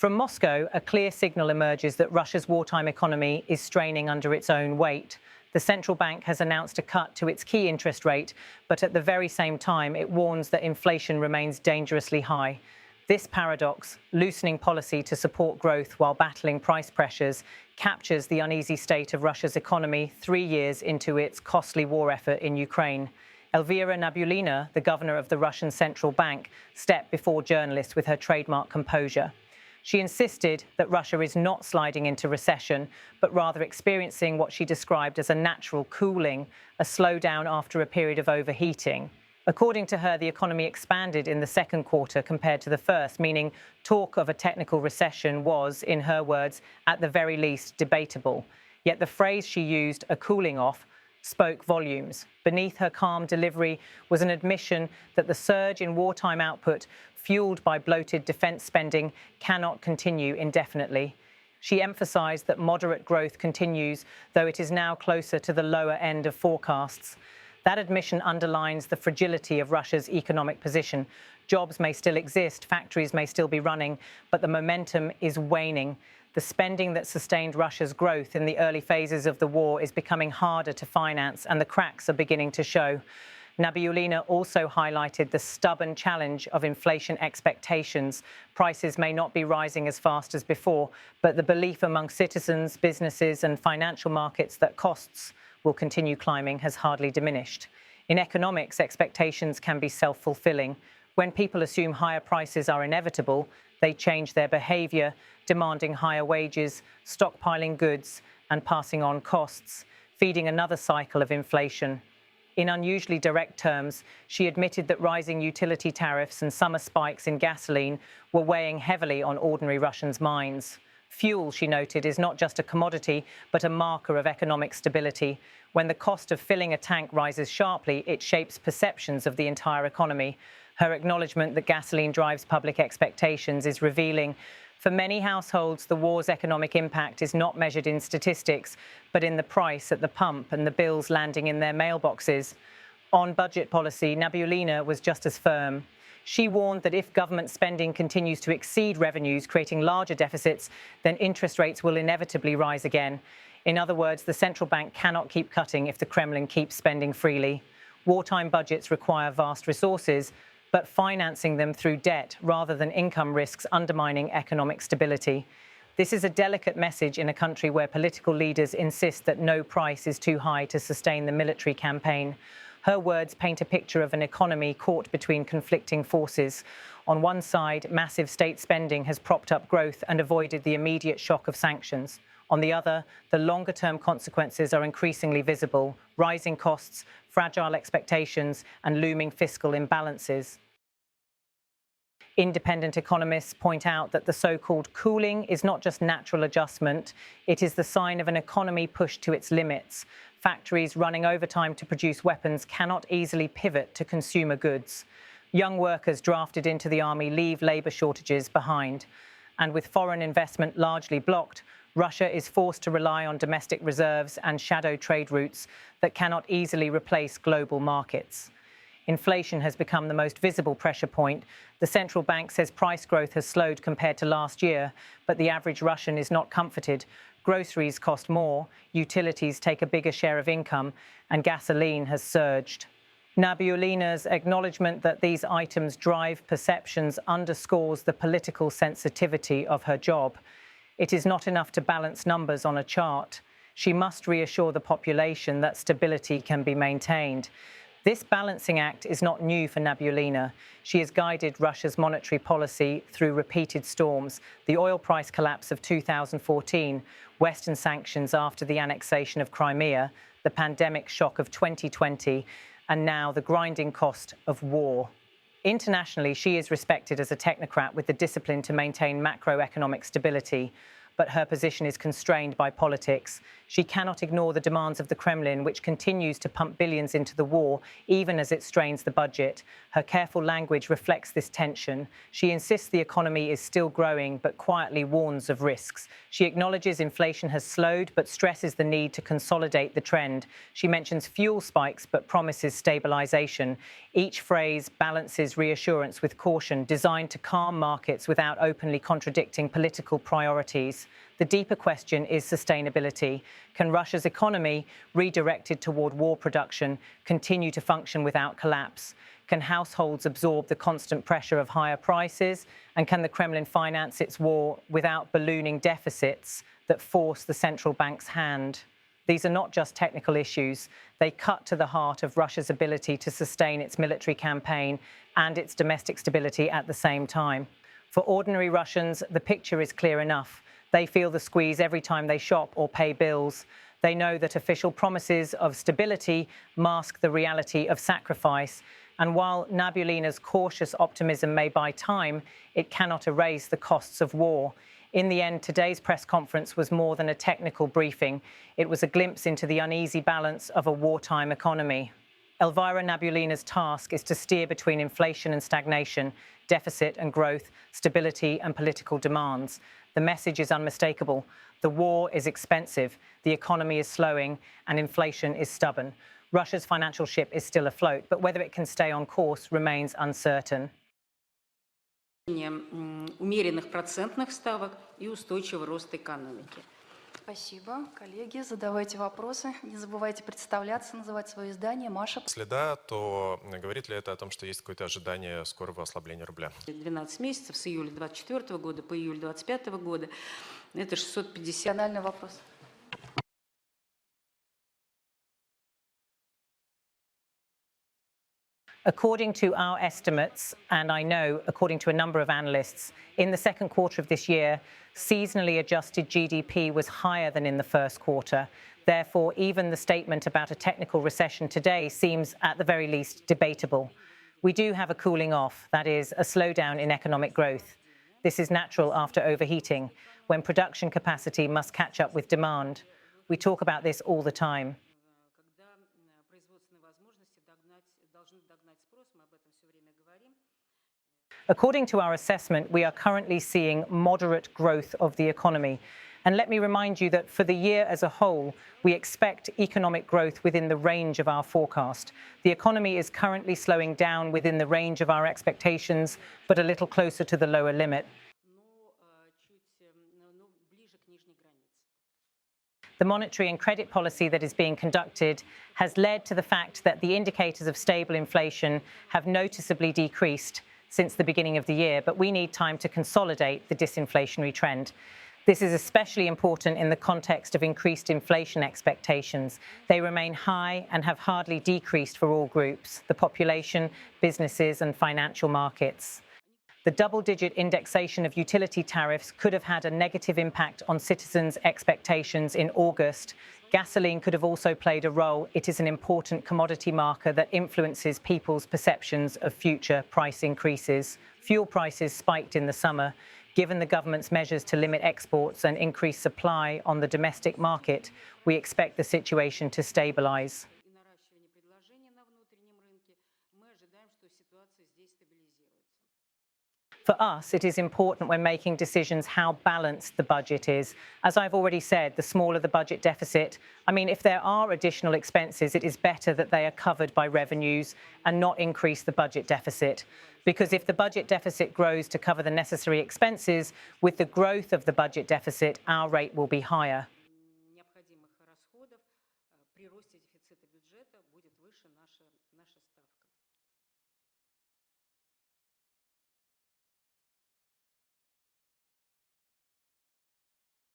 From Moscow, a clear signal emerges that Russia's wartime economy is straining under its own weight. The central bank has announced a cut to its key interest rate, but at the very same time, it warns that inflation remains dangerously high. This paradox, loosening policy to support growth while battling price pressures, captures the uneasy state of Russia's economy 3 years into its costly war effort in Ukraine. Elvira Nabiullina, the governor of the Russian central bank, stepped before journalists with her trademark composure. She insisted that Russia is not sliding into recession, but rather experiencing what she described as a natural cooling, a slowdown after a period of overheating. According to her, the economy expanded in the second quarter compared to the first, meaning talk of a technical recession was, in her words, at the very least debatable. Yet the phrase she used, a cooling off, spoke volumes. Beneath her calm delivery was an admission that the surge in wartime output, fueled by bloated defence spending, cannot continue indefinitely. She emphasised that moderate growth continues, though it is now closer to the lower end of forecasts. That admission underlines the fragility of Russia's economic position. Jobs may still exist, factories may still be running, but the momentum is waning. The spending that sustained Russia's growth in the early phases of the war is becoming harder to finance, and the cracks are beginning to show. Nabiullina also highlighted the stubborn challenge of inflation expectations. Prices may not be rising as fast as before, but the belief among citizens, businesses, and financial markets that costs will continue climbing has hardly diminished. In economics, expectations can be self-fulfilling. When people assume higher prices are inevitable, they change their behaviour, demanding higher wages, stockpiling goods, and passing on costs, feeding another cycle of inflation. In unusually direct terms, she admitted that rising utility tariffs and summer spikes in gasoline were weighing heavily on ordinary Russians' minds. Fuel, she noted, is not just a commodity, but a marker of economic stability. When the cost of filling a tank rises sharply, it shapes perceptions of the entire economy. Her acknowledgement that gasoline drives public expectations is revealing. For many households, the war's economic impact is not measured in statistics, but in the price at the pump and the bills landing in their mailboxes. On budget policy, Nabiullina was just as firm. She warned that if government spending continues to exceed revenues, creating larger deficits, then interest rates will inevitably rise again. In other words, the central bank cannot keep cutting if the Kremlin keeps spending freely. Wartime budgets require vast resources, but financing them through debt rather than income risks undermining economic stability. This is a delicate message in a country where political leaders insist that no price is too high to sustain the military campaign. Her words paint a picture of an economy caught between conflicting forces. On one side, massive state spending has propped up growth and avoided the immediate shock of sanctions. On the other, the longer-term consequences are increasingly visible: rising costs, fragile expectations, and looming fiscal imbalances. Independent economists point out that the so-called cooling is not just natural adjustment, it is the sign of an economy pushed to its limits. Factories running overtime to produce weapons cannot easily pivot to consumer goods. Young workers drafted into the army leave labour shortages behind. And with foreign investment largely blocked, Russia is forced to rely on domestic reserves and shadow trade routes that cannot easily replace global markets. Inflation has become the most visible pressure point. The central bank says price growth has slowed compared to last year, but the average Russian is not comforted. Groceries cost more, utilities take a bigger share of income, and gasoline has surged. Nabiullina's acknowledgement that these items drive perceptions underscores the political sensitivity of her job. It is not enough to balance numbers on a chart. She must reassure the population that stability can be maintained. This balancing act is not new for Nabiullina. She has guided Russia's monetary policy through repeated storms: the oil price collapse of 2014, Western sanctions after the annexation of Crimea, the pandemic shock of 2020, and now the grinding cost of war. Internationally, she is respected as a technocrat with the discipline to maintain macroeconomic stability, but her position is constrained by politics. She cannot ignore the demands of the Kremlin, which continues to pump billions into the war, even as it strains the budget. Her careful language reflects this tension. She insists the economy is still growing, but quietly warns of risks. She acknowledges inflation has slowed, but stresses the need to consolidate the trend. She mentions fuel spikes, but promises stabilization. Each phrase balances reassurance with caution, designed to calm markets without openly contradicting political priorities. The deeper question is sustainability. Can Russia's economy, redirected toward war production, continue to function without collapse? Can households absorb the constant pressure of higher prices? And can the Kremlin finance its war without ballooning deficits that force the central bank's hand? These are not just technical issues. They cut to the heart of Russia's ability to sustain its military campaign and its domestic stability at the same time. For ordinary Russians, the picture is clear enough. They feel the squeeze every time they shop or pay bills. They know that official promises of stability mask the reality of sacrifice. And while Nabiullina's cautious optimism may buy time, it cannot erase the costs of war. In the end, today's press conference was more than a technical briefing. It was a glimpse into the uneasy balance of a wartime economy. Elvira Nabiullina's task is to steer between inflation and stagnation, deficit and growth, stability and political demands. The message is unmistakable. The war is expensive, the economy is slowing, and inflation is stubborn. Russia's financial ship is still afloat, but whether it can stay on course remains uncertain. Умеренных процентных ставок и устойчивый рост экономики. Спасибо. Коллеги, задавайте вопросы. Не забывайте представляться, называть свое издание. Маша. Если да, то говорит ли это о том, что есть какое-то ожидание скорого ослабления рубля? 12 месяцев с июля 2024 года по июль 2025 года. Это 650. Региональный вопрос. According to our estimates, and I know according to a number of analysts, in the second quarter of this year, seasonally adjusted GDP was higher than in the first quarter. Therefore, even the statement about a technical recession today seems, at the very least, debatable. We do have a cooling off, that is, a slowdown in economic growth. This is natural after overheating, when production capacity must catch up with demand. We talk about this all the time. According to our assessment, we are currently seeing moderate growth of the economy. And let me remind you that for the year as a whole, we expect economic growth within the range of our forecast. The economy is currently slowing down within the range of our expectations, but a little closer to the lower limit. The monetary and credit policy that is being conducted has led to the fact that the indicators of stable inflation have noticeably decreased since the beginning of the year, but we need time to consolidate the disinflationary trend. This is especially important in the context of increased inflation expectations. They remain high and have hardly decreased for all groups: the population, businesses, and financial markets. The double-digit indexation of utility tariffs could have had a negative impact on citizens' expectations in August. Gasoline could have also played a role. It is an important commodity marker that influences people's perceptions of future price increases. Fuel prices spiked in the summer. Given the government's measures to limit exports and increase supply on the domestic market, we expect the situation to stabilize. For us, it is important when making decisions how balanced the budget is. As I've already said, the smaller the budget deficit, if there are additional expenses, it is better that they are covered by revenues and not increase the budget deficit. Because if the budget deficit grows to cover the necessary expenses, with the growth of the budget deficit, our rate will be higher.